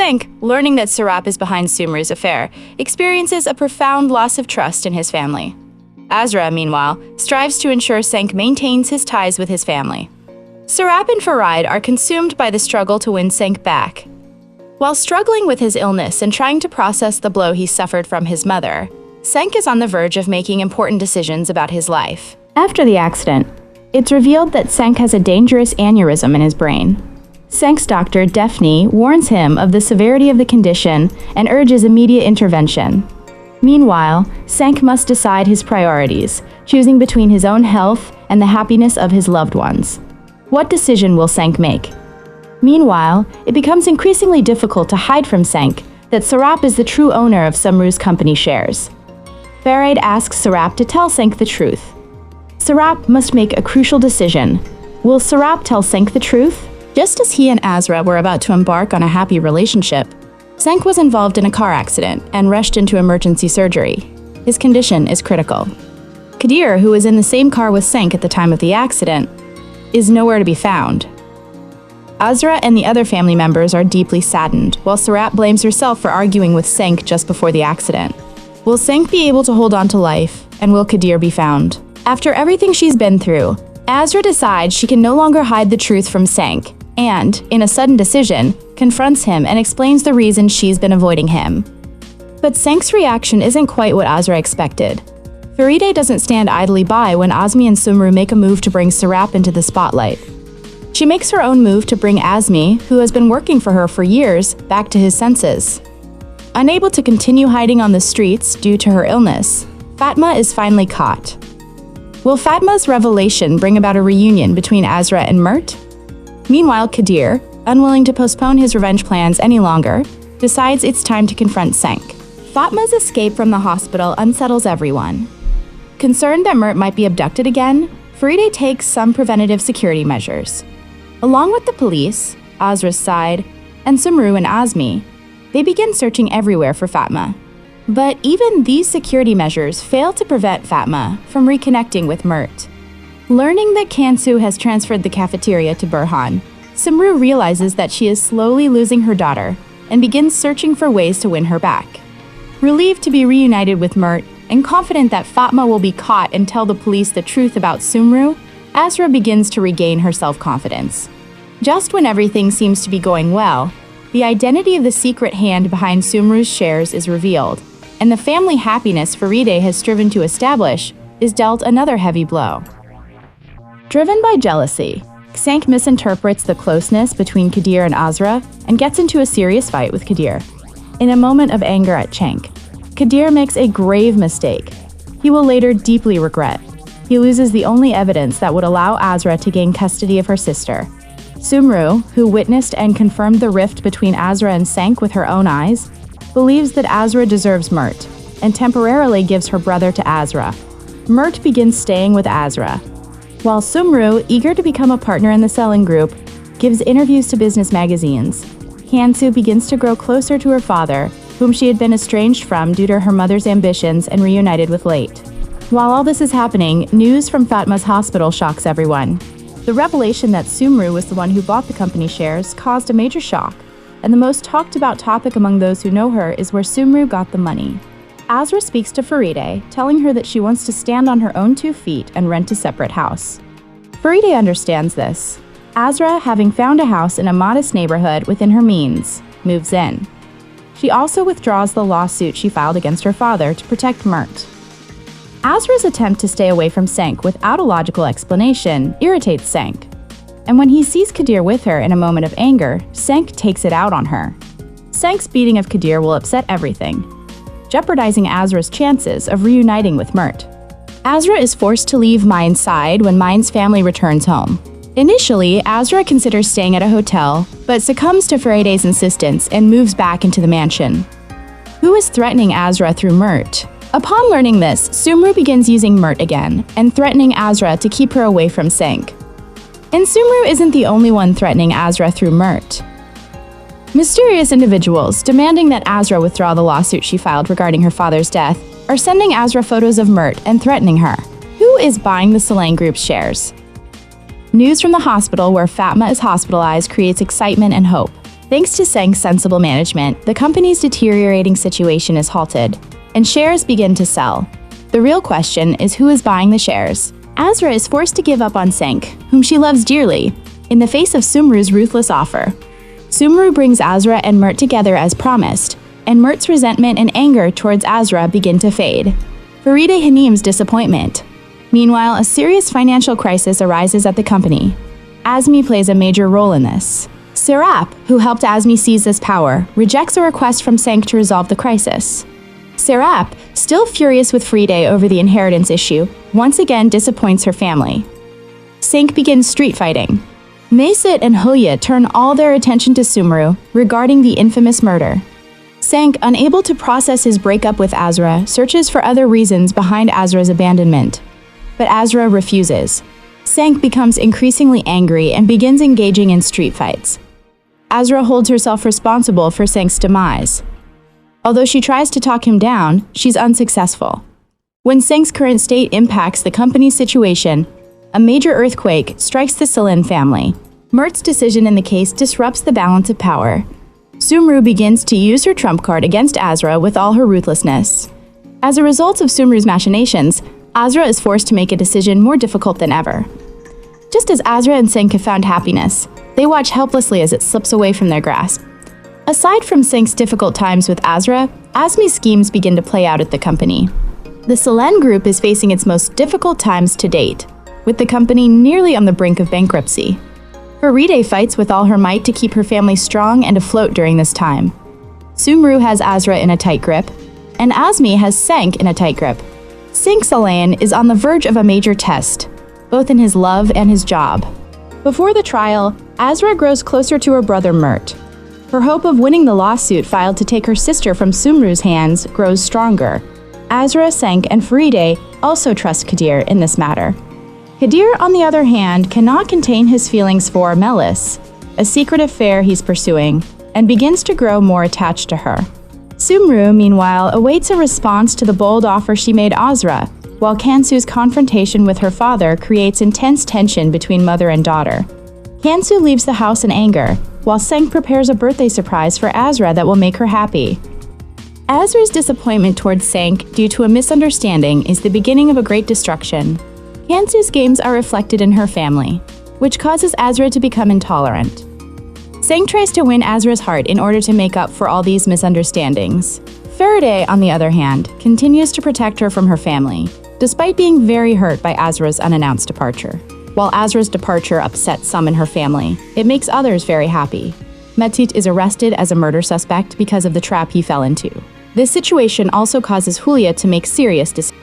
Senk, learning that Serap is behind Sumru's affair, experiences a profound loss of trust in his family. Azra, meanwhile, strives to ensure Senk maintains his ties with his family. Serap and Farid are consumed by the struggle to win Senk back. While struggling with his illness and trying to process the blow he suffered from his mother, Senk is on the verge of making important decisions about his life. After the accident, it's revealed that Senk has a dangerous aneurysm in his brain. Senk's doctor, Daphne, warns him of the severity of the condition and urges immediate intervention. Meanwhile, Senk must decide his priorities, choosing between his own health and the happiness of his loved ones. What decision will Senk make? Meanwhile, it becomes increasingly difficult to hide from Senk that Serap is the true owner of Sumru's company shares. Farid asks Serap to tell Senk the truth. Serap must make a crucial decision. Will Serap tell Senk the truth? Just as he and Azra were about to embark on a happy relationship, Senk was involved in a car accident and rushed into emergency surgery. His condition is critical. Kadir, who was in the same car with Senk at the time of the accident, is nowhere to be found. Azra and the other family members are deeply saddened, while Serap blames herself for arguing with Senk just before the accident. Will Senk be able to hold on to life, and will Kadir be found? After everything she's been through, Azra decides she can no longer hide the truth from Senk, and, in a sudden decision, confronts him and explains the reason she's been avoiding him. But Senk's reaction isn't quite what Azra expected. Farideh doesn't stand idly by when Azmi and Sumru make a move to bring Serap into the spotlight. She makes her own move to bring Azmi, who has been working for her for years, back to his senses. Unable to continue hiding on the streets due to her illness, Fatma is finally caught. Will Fatma's revelation bring about a reunion between Azra and Mert? Meanwhile, Kadir, unwilling to postpone his revenge plans any longer, decides it's time to confront Senk. Fatma's escape from the hospital unsettles everyone. Concerned that Mert might be abducted again, Farideh takes some preventative security measures. Along with the police, Azra's side, and Sumru and Azmi, they begin searching everywhere for Fatma. But even these security measures fail to prevent Fatma from reconnecting with Mert. Learning that Kansu has transferred the cafeteria to Burhan, Sumru realizes that she is slowly losing her daughter and begins searching for ways to win her back. Relieved to be reunited with Mert and confident that Fatma will be caught and tell the police the truth about Sumru, Azra begins to regain her self-confidence. Just when everything seems to be going well, the identity of the secret hand behind Sumru's shares is revealed, and the family happiness Farideh has striven to establish is dealt another heavy blow. Driven by jealousy, Senk misinterprets the closeness between Kadir and Azra and gets into a serious fight with Kadir. In a moment of anger at Cenk, Kadir makes a grave mistake. He will later deeply regret. He loses the only evidence that would allow Azra to gain custody of her sister. Sumru, who witnessed and confirmed the rift between Azra and Senk with her own eyes, believes that Azra deserves Mert and temporarily gives her brother to Azra. Mert begins staying with Azra, while Sumru, eager to become a partner in the selling group, gives interviews to business magazines. Kansu begins to grow closer to her father, whom she had been estranged from due to her mother's ambitions and reunited with late. While all this is happening, news from Fatma's hospital shocks everyone. The revelation that Sumru was the one who bought the company shares caused a major shock, and the most talked about topic among those who know her is where Sumru got the money. Azra speaks to Farideh, telling her that she wants to stand on her own 2 feet and rent a separate house. Farideh understands this. Azra, having found a house in a modest neighborhood within her means, moves in. She also withdraws the lawsuit she filed against her father to protect Mert. Azra's attempt to stay away from Senk without a logical explanation irritates Senk, and when he sees Kadir with her in a moment of anger, Senk takes it out on her. Senk's beating of Kadir will upset everything, jeopardizing Azra's chances of reuniting with Mert. Azra is forced to leave Mine's side when Mine's family returns home. Initially, Azra considers staying at a hotel, but succumbs to Farideh's insistence and moves back into the mansion. Who is threatening Azra through Mert? Upon learning this, Sumru begins using Mert again and threatening Azra to keep her away from Senk. And Sumru isn't the only one threatening Azra through Mert. Mysterious individuals demanding that Azra withdraw the lawsuit she filed regarding her father's death are sending Azra photos of Mert and threatening her. Who is buying the Salang Group's shares? News from the hospital where Fatma is hospitalized creates excitement and hope. Thanks to Senk's sensible management, the company's deteriorating situation is halted, and shares begin to sell. The real question is who is buying the shares. Azra is forced to give up on Senk, whom she loves dearly, in the face of Sumru's ruthless offer. Sumru brings Azra and Mert together as promised, and Mert's resentment and anger towards Azra begin to fade. Faride Hanim's disappointment. Meanwhile, a serious financial crisis arises at the company. Azmi plays a major role in this. Serap, who helped Azmi seize this power, rejects a request from Senk to resolve the crisis. Serap, still furious with Faride over the inheritance issue, once again disappoints her family. Senk begins street fighting. Maysit and Hulya turn all their attention to Sumru regarding the infamous murder. Senk, unable to process his breakup with Azra, searches for other reasons behind Azra's abandonment. But Azra refuses. Senk becomes increasingly angry and begins engaging in street fights. Azra holds herself responsible for Senk's demise. Although she tries to talk him down, she's unsuccessful. When Senk's current state impacts the company's situation, a major earthquake strikes the Salin family. Mert's decision in the case disrupts the balance of power. Sumru begins to use her trump card against Azra with all her ruthlessness. As a result of Sumru's machinations, Azra is forced to make a decision more difficult than ever. Just as Azra and Senk have found happiness, they watch helplessly as it slips away from their grasp. Aside from Senk's difficult times with Azra, Azmi's schemes begin to play out at the company. The Selen group is facing its most difficult times to date, with the company nearly on the brink of bankruptcy. Faride fights with all her might to keep her family strong and afloat during this time. Sumru has Azra in a tight grip, and Azmi has Senk in a tight grip. Senk Salayan is on the verge of a major test, both in his love and his job. Before the trial, Azra grows closer to her brother Mert. Her hope of winning the lawsuit filed to take her sister from Sumru's hands grows stronger. Azra, Senk, and Faride also trust Kadir in this matter. Kadir, on the other hand, cannot contain his feelings for Melis, a secret affair he's pursuing, and begins to grow more attached to her. Sumru, meanwhile, awaits a response to the bold offer she made Azra, while Kansu's confrontation with her father creates intense tension between mother and daughter. Kansu leaves the house in anger, while Senk prepares a birthday surprise for Azra that will make her happy. Azra's disappointment towards Senk due to a misunderstanding is the beginning of a great destruction. Kansu's games are reflected in her family, which causes Azra to become intolerant. Senk tries to win Azra's heart in order to make up for all these misunderstandings. Faride, on the other hand, continues to protect her from her family, despite being very hurt by Azra's unannounced departure. While Azra's departure upsets some in her family, it makes others very happy. Metit is arrested as a murder suspect because of the trap he fell into. This situation also causes Hulya to make serious decisions.